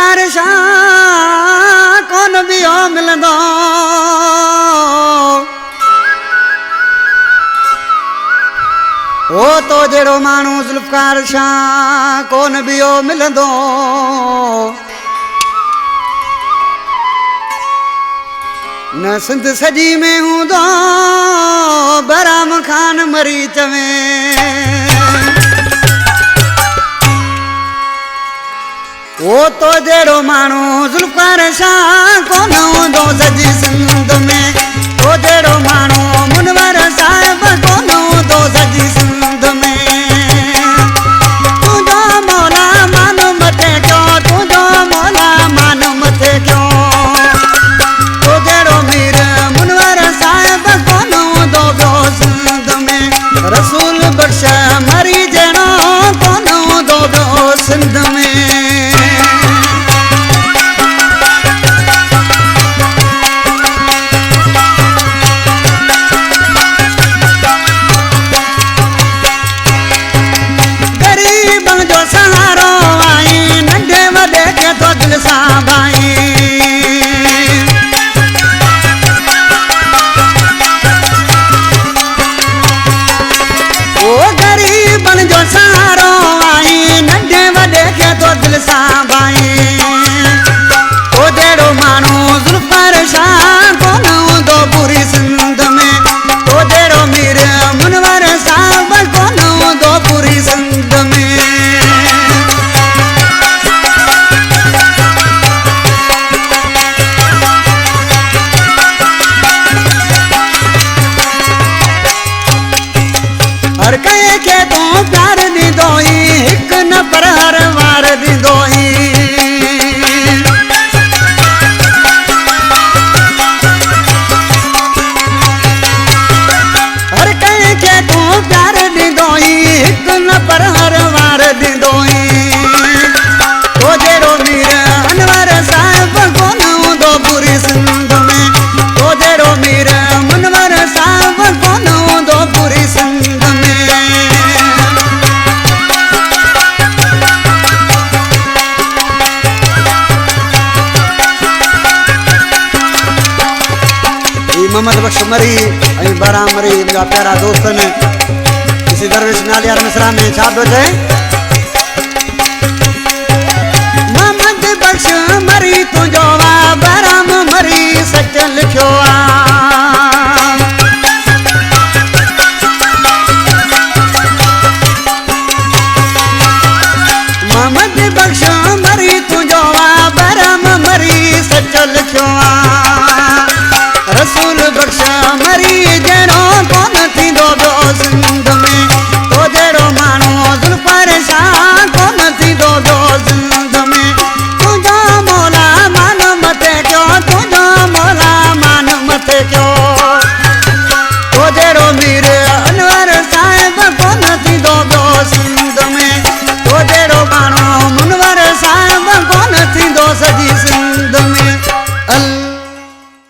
जुल्फकार शाह कौन भी हो मिलंदो ओ तो जेड़ो मानू जुल्फकार शाह कौन भी हो मिलंदो न सिंध सजी में हूंदो बराम खान मरी चवे ओ तो जेड़ो मानू जुल्फकार शाह कौन हूंदो सजी सिंध में ओ जेड़ो मानू मुनवर साहिब कौन हूंदो सजी सिंध में तुझो मौला मानो मथे क्यों तुझो मौला मानो मथे क्यों ओ जेड़ो मीर मुनवर साहिब कौन हूंदो ॿियो सिंध में रसूल बख्श मरी जहिड़ो कौन हूंदो ॿियो सिंध में हर कहीं के तू प्यार दींदो हिक न पर हर वार दींदो हर कहीं के तू प्यार दींदो हिक न पर हर वार दींदो तो जेड़ो मीर अनवर साहिब कोन हूंदो पूरी सिंध में तो जेड़ो मीर मुनवर साहिब कोन हूंदो पूरी सिंध में मोहम्मद बख्श मरी बराम मरी मुझा प्यारा दोस्तन किसी दरवेश नालियार मिसरा में छा पियो चए मोहम्मद बख्श मरी तुझो बराम मरी सच लिखियो